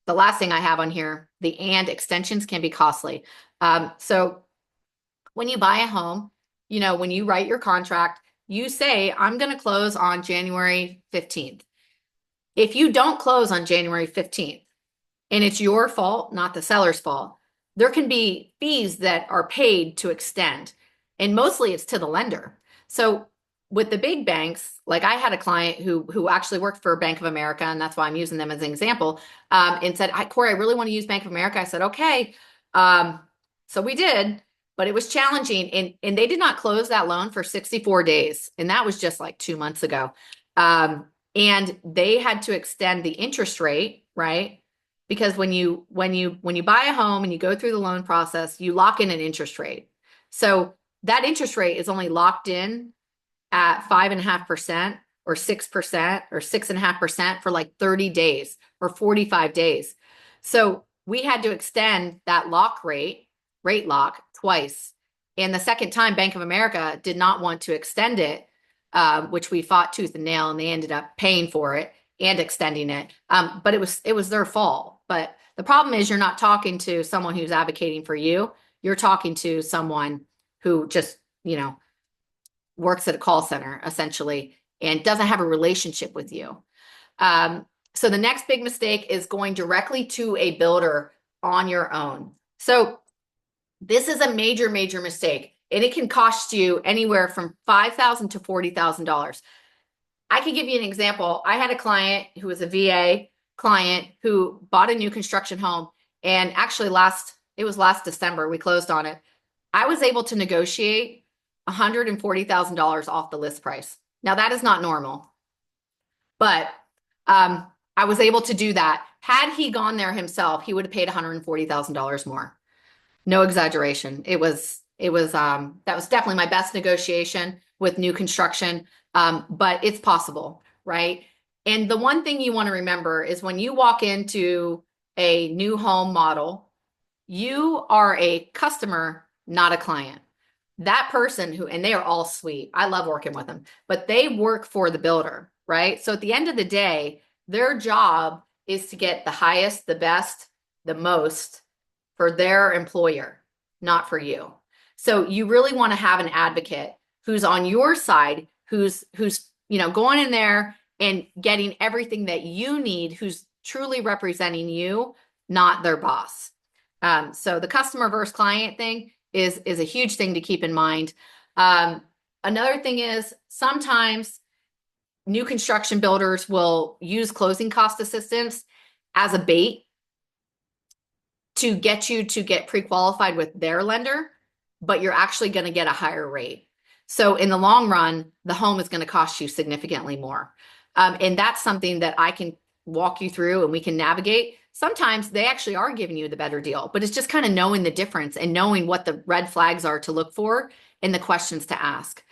the last thing I have on here, the and extensions can be costly. So when you buy a home, when you write your contract, you say, I'm going to close on January 15th. If you don't close on January 15th, and it's your fault, not the seller's fault, there can be fees that are paid to extend. And mostly it's to the lender. So with the big banks, like I had a client who actually worked for Bank of America, and that's why I'm using them as an example, and said, Corey, I really want to use Bank of America. I said, okay. So we did. but it was challenging. And they did not close that loan for 64 days. And that was just like 2 months ago. And they had to extend the interest rate, right? Because when you buy a home and you go through the loan process, you lock in an interest rate. So that interest rate is only locked in at 5.5% or 6% or 6.5% for like 30 days or 45 days. So we had to extend that rate lock twice. And the second time, Bank of America did not want to extend it, which we fought tooth and nail, and they ended up paying for it and extending it. But it was their fault. But the problem is you're not talking to someone who's advocating for you. You're talking to someone who just, works at a call center essentially and doesn't have a relationship with you. So the next big mistake is going directly to a builder on your own. So this is a major, major mistake, and it can cost you anywhere from $5,000 to $40,000. I can give you an example. I had a client who was a VA client who bought a new construction home, and actually it was last December, we closed on it. I was able to negotiate $140,000 off the list price. Now that is not normal, but I was able to do that. Had he gone there himself, he would have paid $140,000 more. No exaggeration. That was definitely my best negotiation with new construction. But it's possible, right? And the one thing you want to remember is when you walk into a new home model, you are a customer, not a client. That person and they are all sweet. I love working with them, but they work for the builder, right? So at the end of the day, their job is to get the highest, the best, the most for their employer, not for you. So you really want to have an advocate who's on your side, who's going in there and getting everything that you need, who's truly representing you, not their boss. So the customer versus client thing is a huge thing to keep in mind. Another thing is sometimes new construction builders will use closing cost assistance as a bait to get you to get pre-qualified with their lender, but you're actually going to get a higher rate. So in the long run, the home is going to cost you significantly more. And that's something that I can walk you through and we can navigate. Sometimes they actually are giving you the better deal, but it's just kind of knowing the difference and knowing what the red flags are to look for and the questions to ask.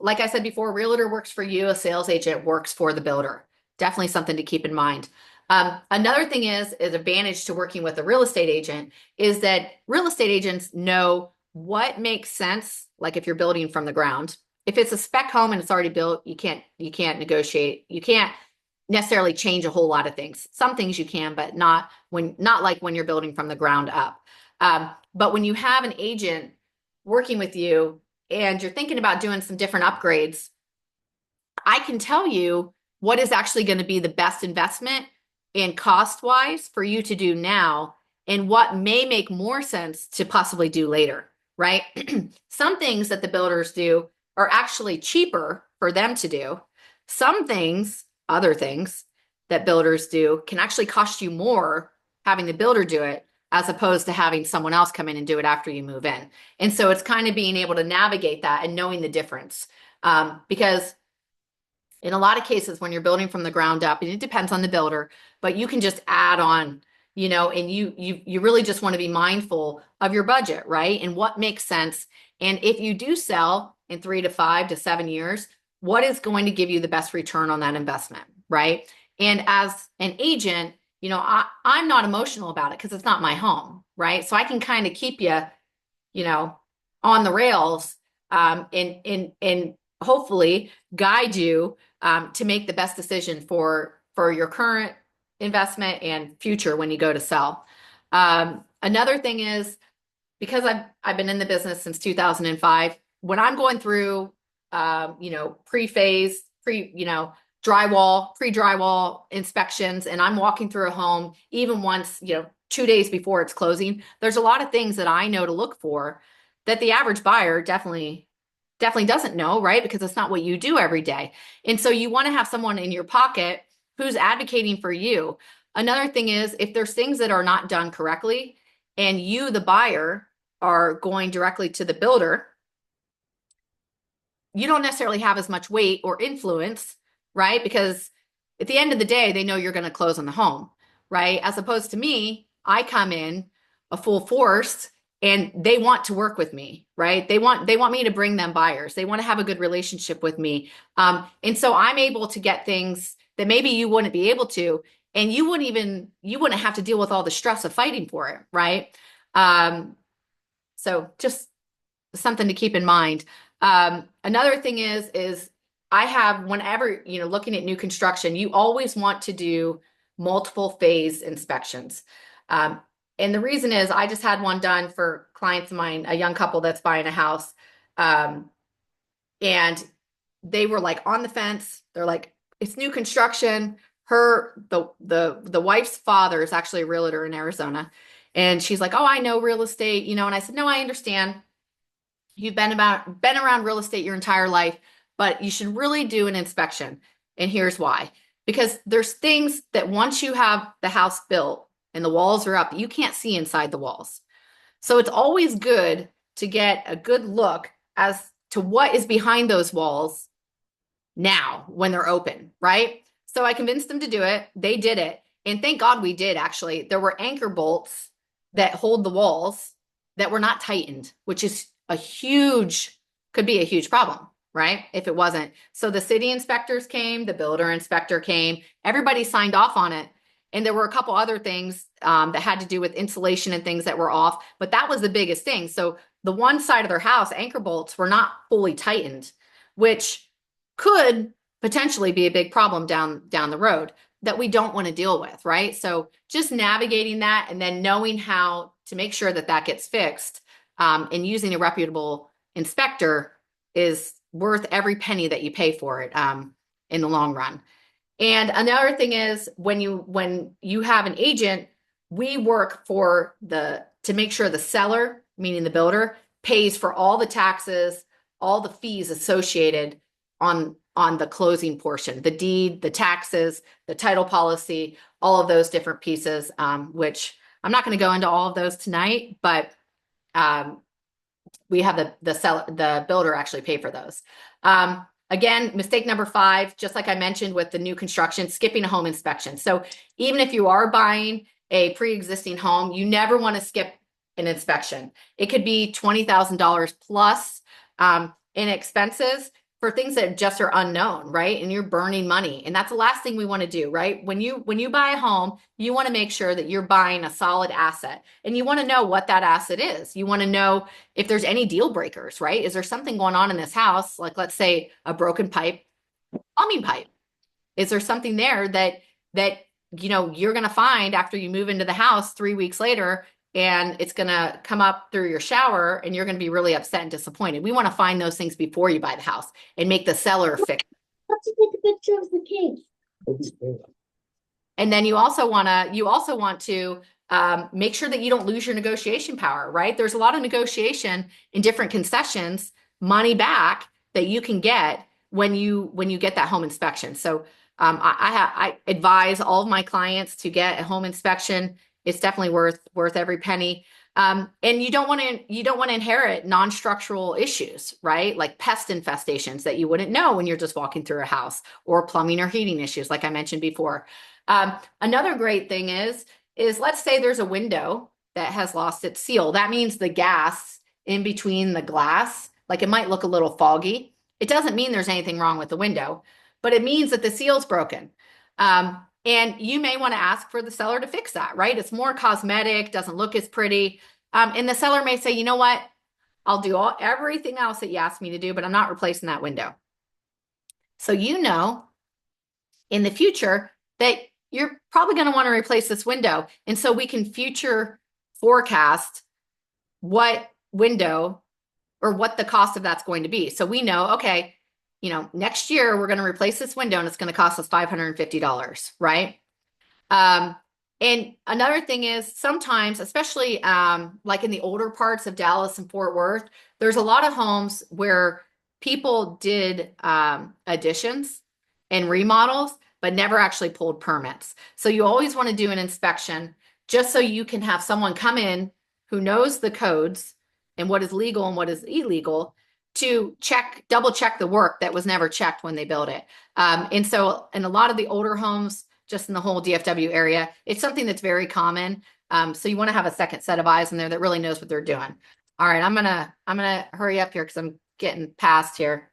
Like I said before, realtor works for you, a sales agent works for the builder. Definitely something to keep in mind. Another thing is advantage to working with a real estate agent is that real estate agents know what makes sense. Like if you're building from the ground, if it's a spec home and it's already built, you can't negotiate. You can't necessarily change a whole lot of things. Some things you can, but not like when you're building from the ground up. But when you have an agent working with you and you're thinking about doing some different upgrades, I can tell you what is actually going to be the best investment and cost-wise for you to do now and what may make more sense to possibly do later, right? Some things that the builders do are actually cheaper for them to do. Some things, other things that builders do can actually cost you more having the builder do it as opposed to having someone else come in and do it after you move in. And so it's kind of being able to navigate that and knowing the difference. Because in a lot of cases, when you're building from the ground up, and it depends on the builder, but you can just add on, and you really just want to be mindful of your budget, right? And what makes sense. And if you do sell in 3 to 5 to 7 years, what is going to give you the best return on that investment, right? And as an agent, I'm not emotional about it because it's not my home, right? So I can kind of keep you, on the rails, and hopefully guide you to make the best decision for your current investment and future when you go to sell. Another thing is, because I've been in the business since 2005, when I'm going through pre-phase, pre-drywall inspections, and I'm walking through a home, even once, 2 days before it's closing, there's a lot of things that I know to look for that the average buyer definitely doesn't know, right? Because it's not what you do every day. And so you want to have someone in your pocket who's advocating for you. Another thing is if there's things that are not done correctly and you, the buyer, are going directly to the builder, you don't necessarily have as much weight or influence, right? Because at the end of the day, they know you're going to close on the home, right? As opposed to me, I come in a full force and they want to work with me, right? They want me to bring them buyers. They want to have a good relationship with me. And so I'm able to get things that maybe you wouldn't be able to, and you wouldn't have to deal with all the stress of fighting for it, right? So just something to keep in mind. Another thing is I have, whenever, looking at new construction, you always want to do multiple phase inspections. And the reason is I just had one done for clients of mine, a young couple that's buying a house. And they were like on the fence. They're like, it's new construction. The wife's father is actually a realtor in Arizona. And she's like, oh, I know real estate, and I said, no, I understand. You've been around real estate your entire life, but you should really do an inspection. And here's why. Because there's things that once you have the house built and the walls are up, you can't see inside the walls. So it's always good to get a good look as to what is behind those walls now when they're open, right? So I convinced them to do it. They did it. And thank God we did, actually. There were anchor bolts that hold the walls that were not tightened, which is could be a huge problem, right? If it wasn't. So the city inspectors came, the builder inspector came, everybody signed off on it. And there were a couple other things that had to do with insulation and things that were off, but that was the biggest thing. So the one side of their house, anchor bolts were not fully tightened, which could potentially be a big problem down the road that we don't want to deal with, right? So just navigating that and then knowing how to make sure that that gets fixed, and using a reputable inspector is worth every penny that you pay for it, in the long run. And another thing is when you have an agent, we work to make sure the seller, meaning the builder, pays for all the taxes, all the fees associated on the closing portion, the deed, the taxes, the title policy, all of those different pieces, which I'm not going to go into all of those tonight, but we have the builder actually pay for those. Again, mistake number 5, just like I mentioned with the new construction, skipping a home inspection. So even if you are buying a pre-existing home, you never want to skip an inspection. It could be $20,000 plus in expenses for things that just are unknown, right? And you're burning money. And that's the last thing we want to do, right? When you buy a home, you want to make sure that you're buying a solid asset. And you want to know what that asset is. You want to know if there's any deal breakers, right? Is there something going on in this house? Like, let's say a broken pipe, plumbing pipe. Is there something there that you're going to find after you move into the house 3 weeks later, and it's going to come up through your shower and you're going to be really upset and disappointed? We want to find those things before you buy the house and make the seller fix. Let's take a picture of the cake. And then you also want to make sure that you don't lose your negotiation power, right? There's a lot of negotiation in different concessions, money back, that you can get when you get that home inspection. So I advise all of my clients to get a home inspection. It's definitely worth every penny. And you don't want to inherit non-structural issues, right? Like pest infestations that you wouldn't know when you're just walking through a house, or plumbing or heating issues, like I mentioned before. Another great thing is let's say there's a window that has lost its seal. That means the gas in between the glass, like it might look a little foggy. It doesn't mean there's anything wrong with the window, but it means that the seal's broken. And you may want to ask for the seller to fix that, right? It's more cosmetic, doesn't look as pretty. And the seller may say, you know what? I'll do everything else that you asked me to do, but I'm not replacing that window. So in the future that you're probably going to want to replace this window. And so we can future forecast what window or what the cost of that's going to be. So we know, okay, next year we're going to replace this window and it's going to cost us $550, right? And another thing is sometimes, especially like in the older parts of Dallas and Fort Worth, there's a lot of homes where people did additions and remodels, but never actually pulled permits. So you always want to do an inspection just so you can have someone come in who knows the codes, and what is legal and what is illegal to double check the work that was never checked when they built it. And so in a lot of the older homes, just in the whole DFW area, it's something that's very common. So you want to have a second set of eyes in there that really knows what they're doing. All right, I'm gonna hurry up here because I'm getting past here.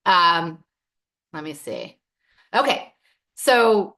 Let me see. Okay, so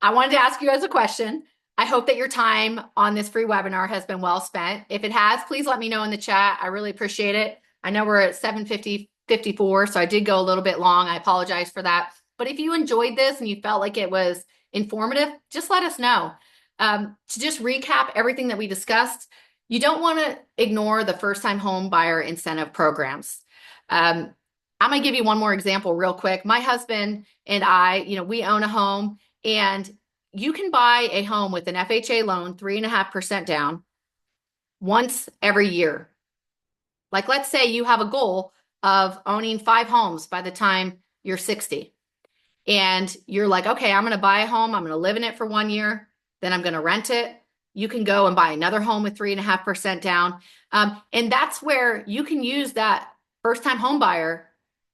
I wanted to ask you guys a question. I hope that your time on this free webinar has been well spent. If it has, please let me know in the chat. I really appreciate it. I know we're at 7:54, so I did go a little bit long. I apologize for that. But if you enjoyed this and you felt like it was informative, just let us know. To just recap everything that we discussed, you don't want to ignore the first-time home buyer incentive programs. I'm going to give you one more example real quick. My husband and I, we own a home, and you can buy a home with an FHA loan, 3.5% down, once every year. Like, let's say you have a goal of owning 5 homes by the time you're 60. And you're like, okay, I'm going to buy a home. I'm going to live in it for 1 year. Then I'm going to rent it. You can go and buy another home with 3.5% down. And that's where you can use that first-time home buyer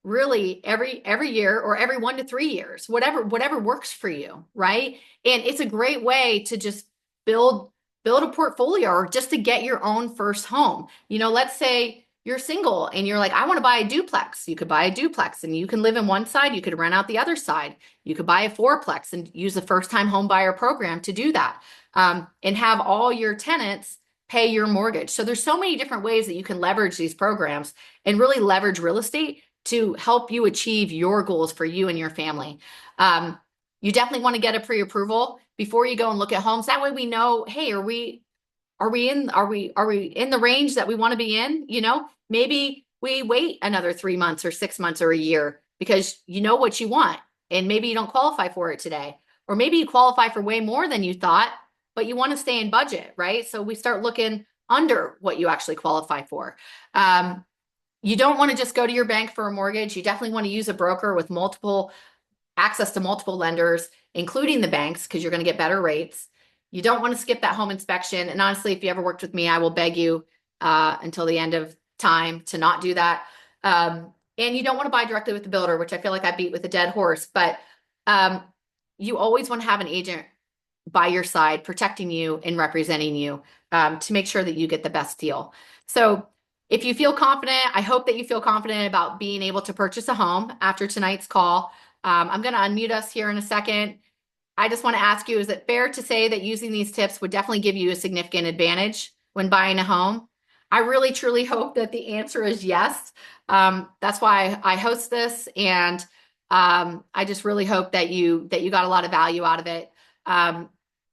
really every year, or every 1 to 3 years, whatever works for you, right? And it's a great way to just build a portfolio, or just to get your own first home. Let's say you're single and you're like, I want to buy a duplex. You could buy a duplex and you can live in one side, you could rent out the other side. You could buy a fourplex and use the first-time home buyer program to do that, and have all your tenants pay your mortgage. So there's so many different ways that you can leverage these programs and really leverage real estate to help you achieve your goals for you and your family. You definitely want to get a pre-approval before you go and look at homes. That way we know, hey, are we in the range that we want to be in? Maybe we wait another 3 months or 6 months or a year because you know what you want, and maybe you don't qualify for it today. Or maybe you qualify for way more than you thought, but you want to stay in budget, right? So we start looking under what you actually qualify for. You don't want to just go to your bank for a mortgage. You definitely want to use a broker with access to multiple lenders, including the banks, because you're going to get better rates. You don't want to skip that home inspection. And honestly, if you ever worked with me, I will beg you until the end of time to not do that. And you don't want to buy directly with the builder, which I feel like I beat with a dead horse. But you always want to have an agent by your side, protecting you and representing you, to make sure that you get the best deal. So if you feel confident, I hope that you feel confident about being able to purchase a home after tonight's call. I'm going to unmute us here in a second. I just want to ask you, is it fair to say that using these tips would definitely give you a significant advantage when buying a home? I really, truly hope that the answer is yes. That's why I host this, and I just really hope that you got a lot of value out of it.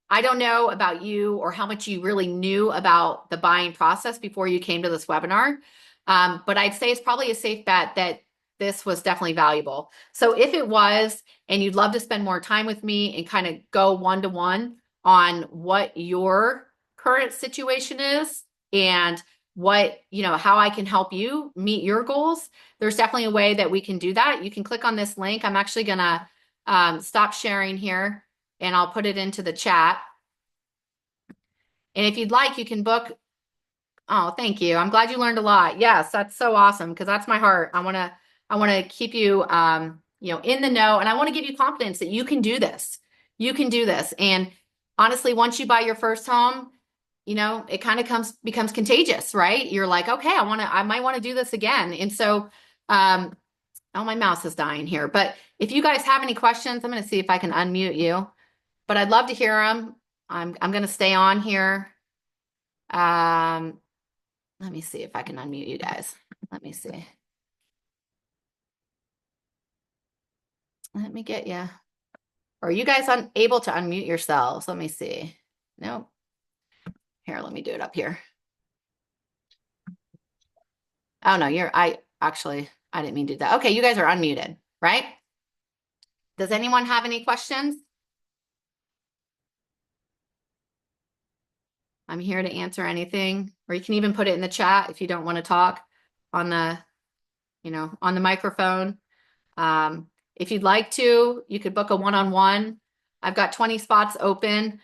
I don't know about you or how much you really knew about the buying process before you came to this webinar, but I'd say it's probably a safe bet that this was definitely valuable. So if it was, and you'd love to spend more time with me and kind of go one-to-one on what your current situation is and how I can help you meet your goals, there's definitely a way that we can do that. You can click on this link. I'm actually gonna stop sharing here, and I'll put it into the chat. And if you'd like, you can book. Oh, thank you. I'm glad you learned a lot. Yes, that's so awesome, because that's my heart. I want to keep you, in the know, and I want to give you confidence that you can do this. You can do this. And honestly, once you buy your first home, it kind of becomes contagious, right? You're like, okay, I might want to do this again. And so, oh, my mouse is dying here. But if you guys have any questions, I'm going to see if I can unmute you. But I'd love to hear them. I'm going to stay on here. Let me see if I can unmute you guys. Let me see. Let me get you. Are you guys unable to unmute yourselves? Let me see. Nope. Here, let me do it up here. Oh, no, I didn't mean to do that. Okay, you guys are unmuted, right? Does anyone have any questions? I'm here to answer anything, or you can even put it in the chat if you don't want to talk on the, on the microphone. If you'd like to, you could book a one-on-one. I've got 20 spots open.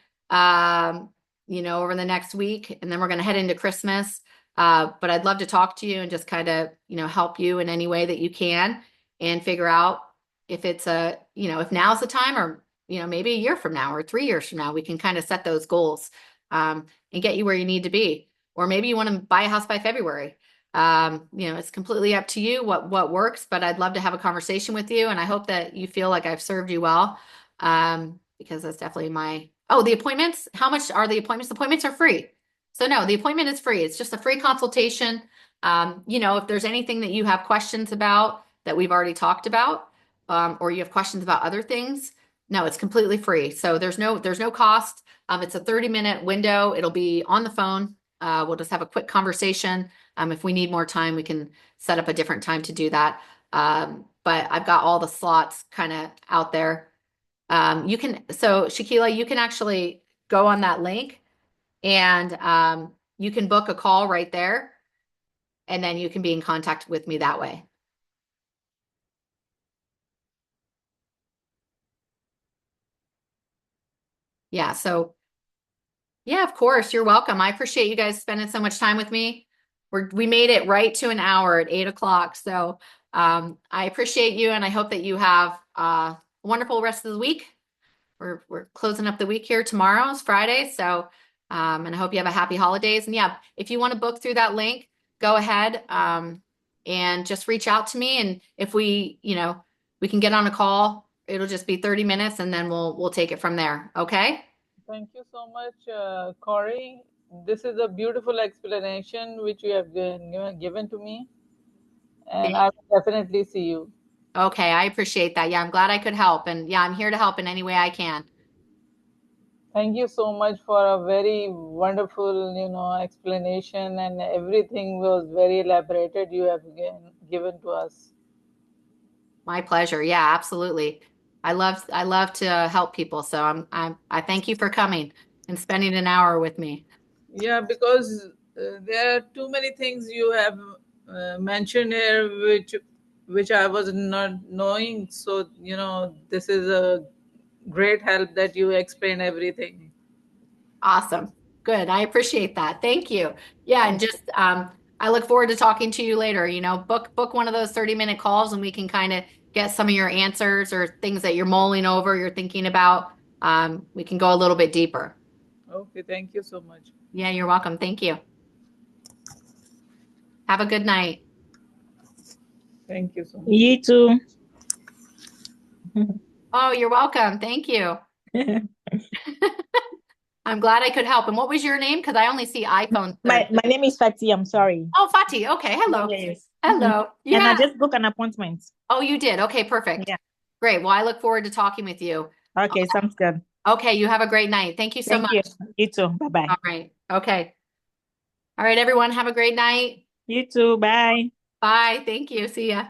over the next week, and then we're going to head into Christmas. But I'd love to talk to you and just kind of, help you in any way that you can and figure out if it's if now's the time or, maybe a year from now or 3 years from now, we can kind of set those goals and get you where you need to be. Or maybe you want to buy a house by February. It's completely up to you what works, but I'd love to have a conversation with you. And I hope that you feel like I've served you well. Because that's definitely the appointments. How much are the appointments? The appointments are free. So no, the appointment is free. It's just a free consultation. If there's anything that you have questions about that we've already talked about, or you have questions about other things, no, it's completely free. So there's no cost. It's a 30-minute window. It'll be on the phone. We'll just have a quick conversation. If we need more time, we can set up a different time to do that. But I've got all the slots kind of out there. So Shaquila, you can actually go on that link and you can book a call right there, and then you can be in contact with me that way. Yeah, so yeah, of course, you're welcome. I appreciate you guys spending so much time with me. We made it right to an hour at 8 o'clock. So I appreciate you, and I hope that you have a wonderful rest of the week. We're closing up the week here. Tomorrow is Friday, so and I hope you have a happy holidays. And yeah, if you want to book through that link, go ahead and just reach out to me. And if we can get on a call, it'll just be 30 minutes, and then we'll take it from there. Okay? Thank you so much, Corey. This is a beautiful explanation which you have given to me, and I will definitely see you. Okay, I appreciate that. Yeah, I'm glad I could help. And yeah, I'm here to help in any way I can. Thank you so much for a very wonderful, explanation, and everything was very elaborated you have given to us. My pleasure. Yeah, absolutely. I love to help people. So I thank you for coming and spending an hour with me. Yeah, because there are too many things you have mentioned here which I was not knowing. So this is a great help that you explain everything. Awesome. Good. I appreciate that. Thank you. Yeah, and just I look forward to talking to you later. Book one of those 30-minute calls, and we can kind of get some of your answers or things that you're mulling over, you're thinking about. We can go a little bit deeper. Okay, thank you so much. Yeah, you're welcome. Thank you. Have a good night. Thank you so much. You too. Oh, you're welcome. Thank you. I'm glad I could help. And what was your name? Because I only see iPhone. My name is Fatih. I'm sorry. Oh, Fatih. Okay. Hello. Yes. Hello. And I Yeah. just booked an appointment. Oh, you did. Okay, perfect. Yeah. Great. Well, I look forward to talking with you. Okay, sounds good. Okay, you have a great night. Thank you so Thank much. you. You too. Bye-bye. All right. Okay. All right, everyone. Have a great night. You too. Bye. Bye. Thank you. See ya.